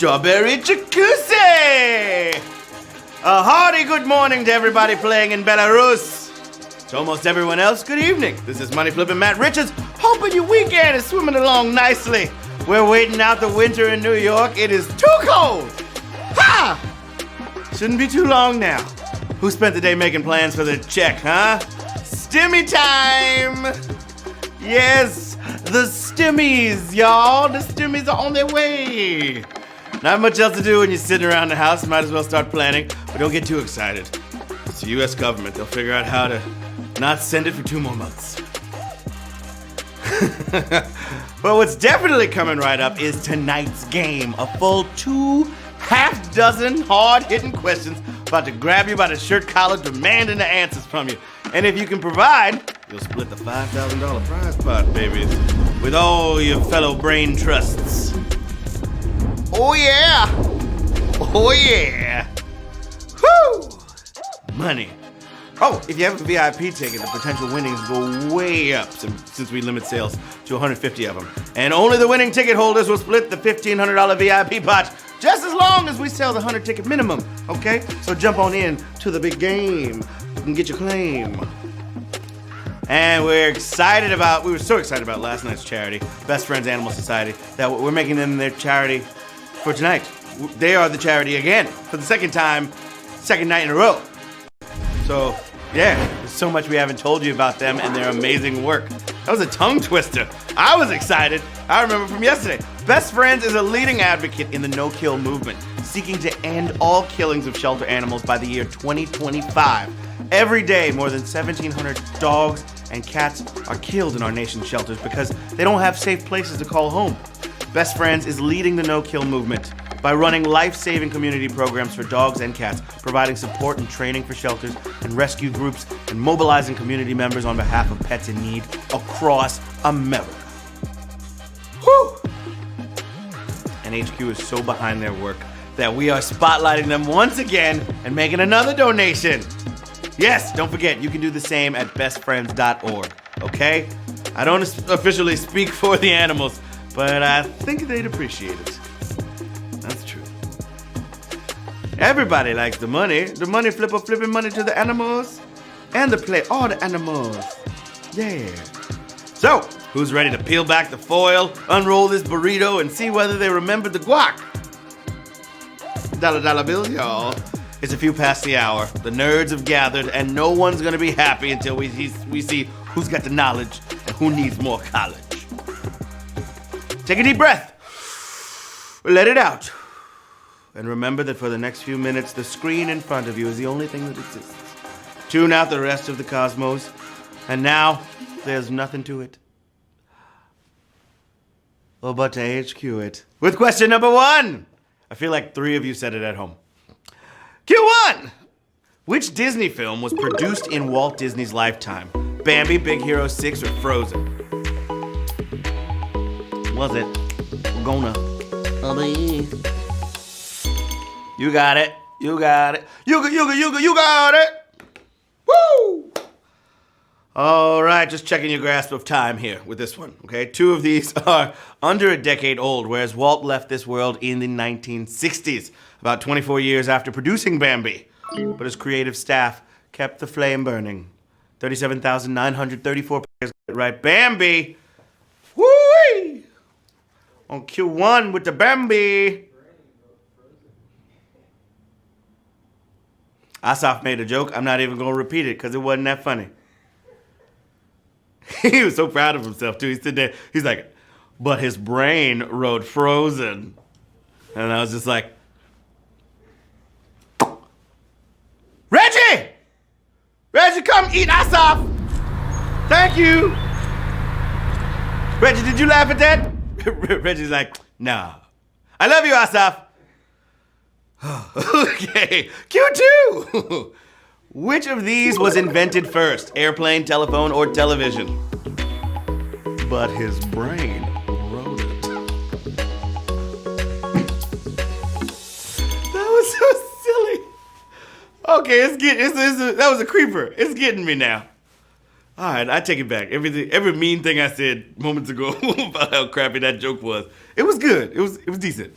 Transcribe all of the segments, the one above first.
strawberry jacuzzi! A hearty good morning to everybody playing in Belarus. To almost everyone else, good evening. This is Money Flippin' Matt Richards, hoping your weekend is swimming along nicely. We're waiting out the winter in New York. It is too cold. Ha! Shouldn't be too long now. Who spent the day making plans for the check, huh? Stimmy time! Yes, the stimmies, y'all. The stimmies are on their way. Not much else to do when you're sitting around the house. Might as well start planning, but don't get too excited. It's the U.S. government. They'll figure out how to not send it for 2 more months. But what's definitely coming right up is tonight's game. A full 2 half-dozen hard-hitting questions about to grab you by the shirt collar, demanding the answers from you. And if you can provide, you'll split the $5,000 prize pot, babies, with all your fellow brain trusts. Oh yeah! Oh yeah! Woo! Money. Oh, if you have a VIP ticket, the potential winnings go way up since we limit sales to 150 of them. And only the winning ticket holders will split the $1,500 VIP pot just as long as we sell the 100 ticket minimum, okay? So jump on in to the big game and get your claim. And we were so excited about last night's charity, Best Friends Animal Society, that we're making them their charity for tonight. They are the charity again for the second night in a row. So, yeah, there's so much we haven't told you about them and their amazing work. That was a tongue twister. I was excited. I remember from yesterday. Best Friends is a leading advocate in the no-kill movement, seeking to end all killings of shelter animals by the year 2025. Every day, more than 1,700 dogs and cats are killed in our nation's shelters because they don't have safe places to call home. Best Friends is leading the no-kill movement by running life-saving community programs for dogs and cats, providing support and training for shelters and rescue groups, and mobilizing community members on behalf of pets in need across America. Whew! And HQ is so behind their work that we are spotlighting them once again and making another donation. Yes, don't forget, you can do the same at bestfriends.org, okay? I don't officially speak for the animals, but I think they'd appreciate it. That's true. Everybody likes the money. The money flipper flipping money to the animals. And the play all the animals. Yeah. So, who's ready to peel back the foil, unroll this burrito, and see whether they remembered the guac? Dollar bills, y'all. It's a few past the hour. The nerds have gathered, and no one's gonna be happy until we see who's got the knowledge and who needs more college. Take a deep breath. Let it out. And remember that for the next few minutes, the screen in front of you is the only thing that exists. Tune out the rest of the cosmos. And now, there's nothing to it. Oh, but to HQ it. With question number 1. I feel like 3 of you said it at home. Q1! Which Disney film was produced in Walt Disney's lifetime? Bambi, Big Hero 6, or Frozen? Was it? Gonna. You got it. You got it. You got it. Woo! All right, just checking your grasp of time here with this one, okay? 2 of these are under a decade old, whereas Walt left this world in the 1960s, about 24 years after producing Bambi. But his creative staff kept the flame burning. 37,934 pairs right. Bambi! Woo-wee! On Q1 with the Bambi. Asaf made a joke. I'm not even going to repeat it because it wasn't that funny. He was so proud of himself, too. He stood there. He's like, but his brain wrote Frozen. And I was just like, Reggie! Reggie, come eat Asaf! Thank you! Reggie, did you laugh at that? Reggie's like, nah. I love you, Asaf. Okay, Q2. Which of these was invented first? Airplane, telephone, or television? But his brain wrote it. That was so silly. Okay, that was a creeper. It's getting me now. All right, I take it back. Every mean thing I said moments ago about how crappy that joke was. It was good. It was decent.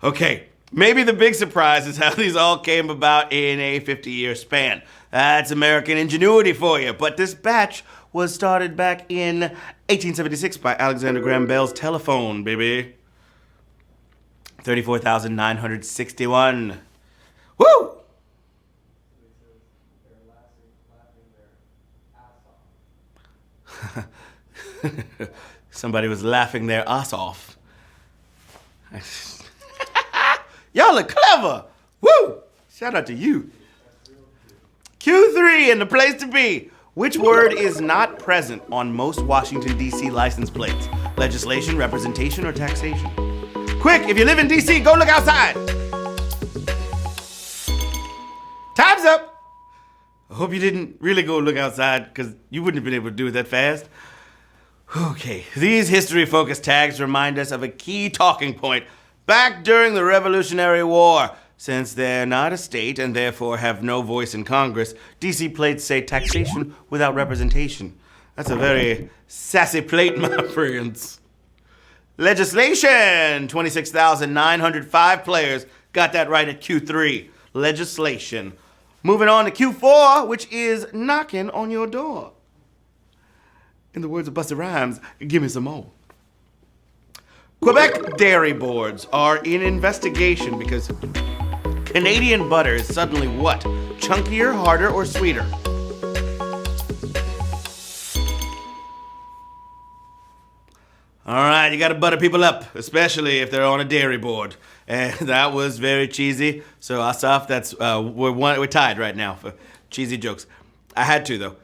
Okay, maybe the big surprise is how these all came about in a 50-year span. That's American ingenuity for you. But this batch was started back in 1876 by Alexander Graham Bell's telephone, baby. 34,961. Woo! Somebody was laughing their ass off. Y'all are clever. Woo! Shout out to you. Q3 and the place to be. Which word is not present on most Washington, D.C. license plates? Legislation, representation, or taxation? Quick, if you live in D.C., go look outside. Time's up. I hope you didn't really go look outside, because you wouldn't have been able to do it that fast. Okay, these history-focused tags remind us of a key talking point back during the Revolutionary War. Since they're not a state and therefore have no voice in Congress, D.C. plates say taxation without representation. That's a very sassy plate, my friends. Legislation! 26,905 players got that right at Q3. Legislation. Moving on to Q4, which is knocking on your door. In the words of Busta Rhymes, give me some more. Quebec dairy boards are in investigation because Canadian butter is suddenly what? Chunkier, harder, or sweeter? All right, you gotta butter people up, especially if they're on a dairy board. And that was very cheesy. So Asaf, that's we're tied right now for cheesy jokes. I had to though.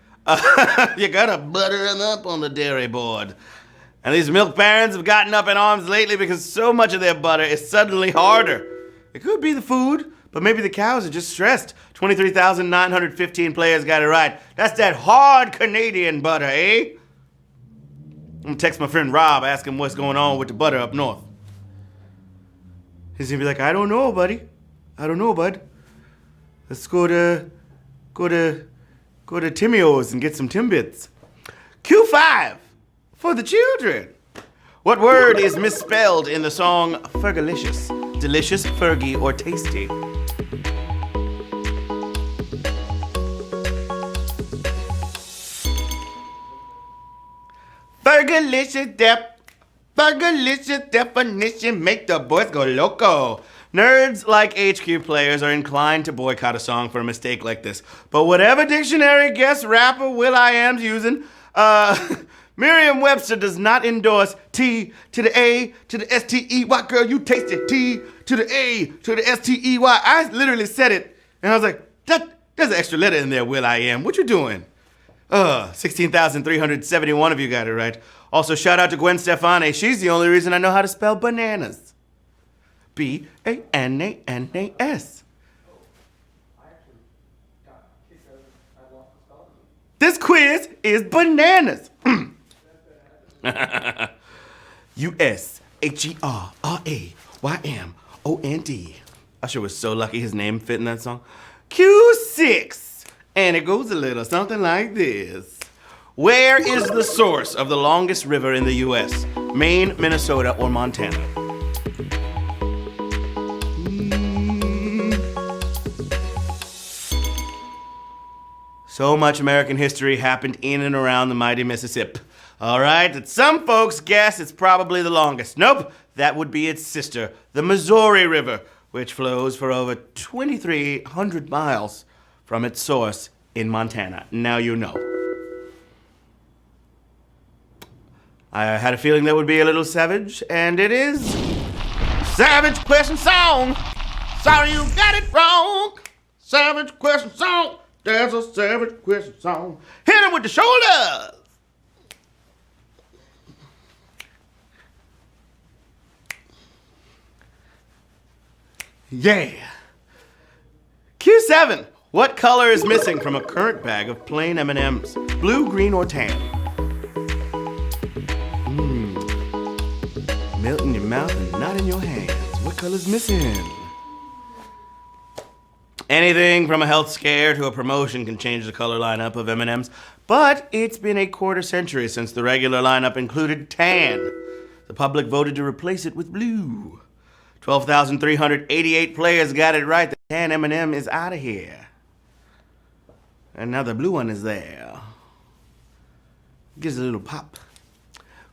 You gotta butter them up on the dairy board. And these milk barons have gotten up in arms lately because so much of their butter is suddenly harder. It could be the food, but maybe the cows are just stressed. 23,915 players got it right. That's that hard Canadian butter, eh? I'm gonna text my friend Rob, ask him what's going on with the butter up north. He's gonna be like, I don't know, buddy. I don't know, bud. Let's go to Timio's and get some Timbits. Q5 for the children. What word is misspelled in the song Fergalicious? Delicious, Fergie, or tasty? Fergalicious definition make the boys go loco. Nerds like HQ players are inclined to boycott a song for a mistake like this. But whatever dictionary guest rapper will.i.am's using, Merriam-Webster does not endorse T to the A to the S-T-E-Y. Girl, you tasted T to the A to the S-T-E-Y. I literally said it, and I was like, there's an extra letter in there, will.i.am. What you doing? 16,371 of you got it right. Also, shout out to Gwen Stefani. She's the only reason I know how to spell bananas. B-A-N-A-N-A-S. This quiz is bananas. U-S-H-E-R-R-A-Y-M-O-N-D. Usher was so lucky his name fit in that song. Q6. And it goes a little something like this. Where is the source of the longest river in the U.S.? Maine, Minnesota, or Montana? So much American history happened in and around the mighty Mississippi. All right, that some folks guess it's probably the longest. Nope, that would be its sister, the Missouri River, which flows for over 2,300 miles from its source in Montana. Now you know. I had a feeling that would be a little savage, and it is. Savage question song. Sorry you got it wrong. Savage question song. There's a savage question song. Hit him with the shoulders. Yeah. Q7. What color is missing from a current bag of plain M&Ms? Blue, green, or tan? Melt in your mouth and not in your hands. What color's missing? Anything from a health scare to a promotion can change the color lineup of M&Ms, but it's been a quarter century since the regular lineup included tan. The public voted to replace it with blue. 12,388 players got it right. The tan M&M is out of here. And now the blue one is there. Gives a little pop.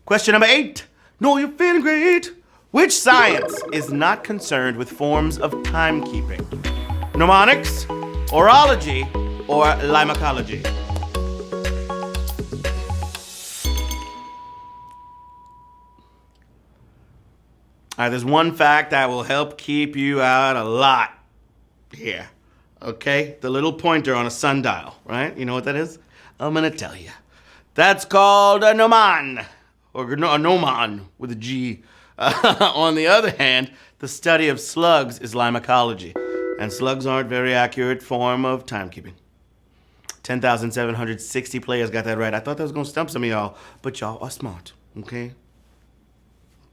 Question number 8. No, you're feeling great. Which science is not concerned with forms of timekeeping? Mnemonics, orology, or limacology? All right, there's one fact that will help keep you out a lot here. Okay? The little pointer on a sundial, right? You know what that is? I'm gonna tell you. That's called a gnomon, or a gnomon with a G. On the other hand, the study of slugs is limacology, and slugs aren't very accurate form of timekeeping. 10,760 players got that right. I thought that was gonna stump some of y'all, but y'all are smart, okay?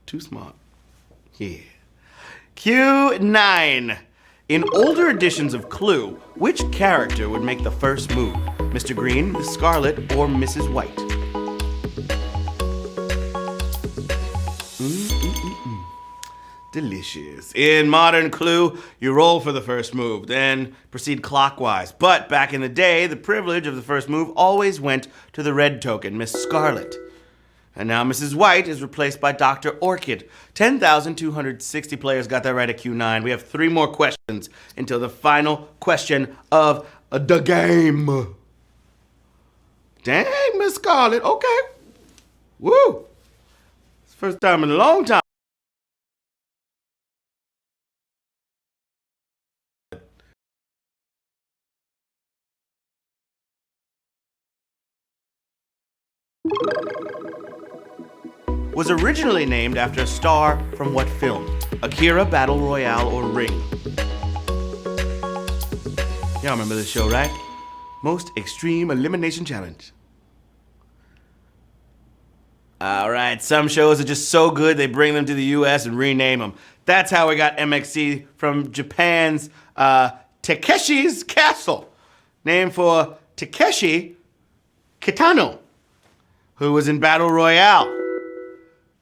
Too smart. Yeah. Q9. In older editions of Clue, which character would make the first move? Mr. Green, Miss Scarlet, or Mrs. White? Delicious. In modern Clue, you roll for the first move, then proceed clockwise. But back in the day, the privilege of the first move always went to the red token, Miss Scarlet. And now Mrs. White is replaced by Dr. Orchid. 10,260 players got that right at Q9. We have 3 more questions until the final question of the game. Dang, Miss Scarlet. Okay. Woo. It's the first time in a long time. Was originally named after a star from what film? Akira, Battle Royale, or Ring? Y'all remember this show, right? Most Extreme Elimination Challenge. All right, some shows are just so good they bring them to the US and rename them. That's how we got MXC from Japan's Takeshi's Castle, named for Takeshi Kitano, who was in Battle Royale,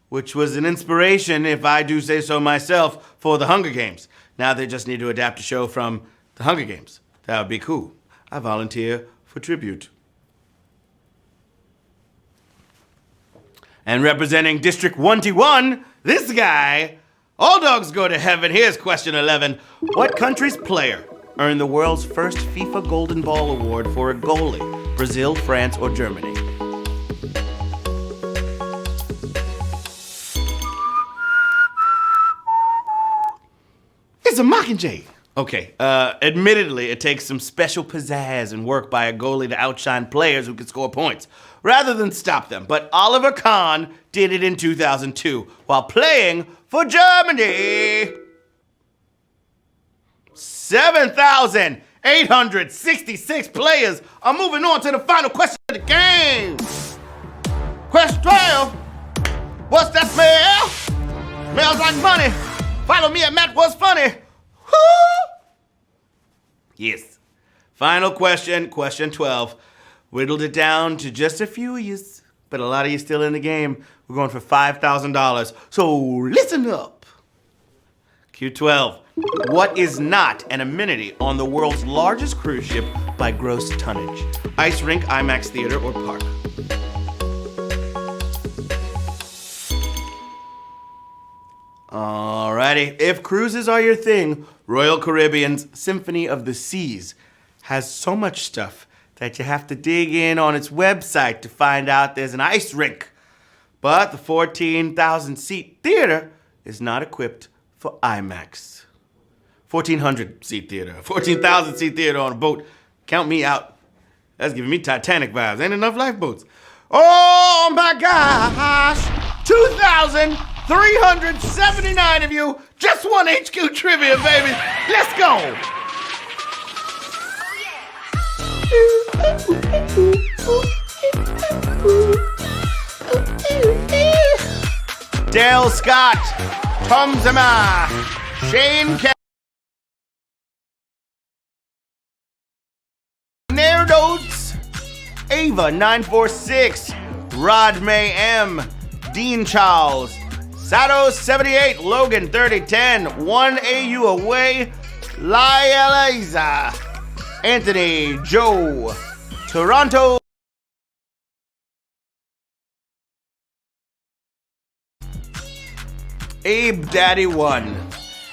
which was an inspiration, if I do say so myself, for the Hunger Games. Now they just need to adapt a show from the Hunger Games. That would be cool. I volunteer for tribute. And representing District 1T1, this guy, all dogs go to heaven. Here's question 11. What country's player earned the world's first FIFA Golden Ball Award for a goalie? Brazil, France, or Germany? It's a Mockingjay. Okay, admittedly, it takes some special pizzazz and work by a goalie to outshine players who can score points, rather than stop them. But Oliver Kahn did it in 2002 while playing for Germany. 7,866 players are moving on to the final question of the game. Question 12. What's that smell? Smells like money. Follow me at Matt Was Funny. Woo! Yes. Final question, question 12. Whittled it down to just a few of you, but a lot of you still in the game. We're going for $5,000. So listen up. Q12. What is not an amenity on the world's largest cruise ship by gross tonnage? Ice rink, IMAX theater, or park? Alrighty, if cruises are your thing, Royal Caribbean's Symphony of the Seas has so much stuff that you have to dig in on its website to find out there's an ice rink. But the 14,000-seat theater is not equipped for IMAX. 1,400-seat theater, 14,000-seat theater on a boat. Count me out. That's giving me Titanic vibes. Ain't enough lifeboats. Oh my gosh! 2,379 of you just won HQ Trivia, baby. Let's go. Dale Scott, Tom Zimmer, Shane Nerdotes, Ava 946, Rod May M, Dean Charles, Sato 78, Logan 3010, 1 AU away, Liza, Anthony, Joe, Toronto, Abe Daddy 1.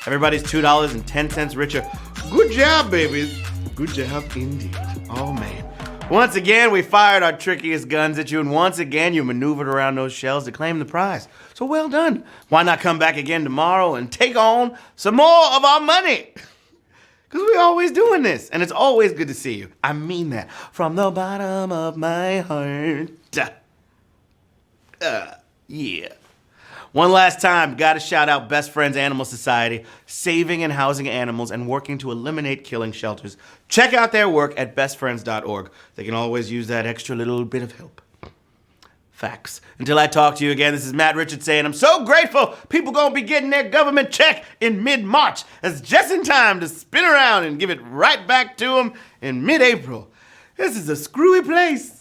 Everybody's $2.10 richer. Good job, babies. Good job indeed. Oh, man. Once again, we fired our trickiest guns at you, and once again, you maneuvered around those shells to claim the prize. So well done. Why not come back again tomorrow and take on some more of our money? Because we're always doing this, and it's always good to see you. I mean that from the bottom of my heart. Yeah. One last time, gotta shout out Best Friends Animal Society, saving and housing animals and working to eliminate killing shelters. Check out their work at bestfriends.org. They can always use that extra little bit of help. Facts. Until I talk to you again, this is Matt Richards saying I'm so grateful people gonna be getting their government check in mid-March. It's just in time to spin around and give it right back to them in mid-April. This is a screwy place.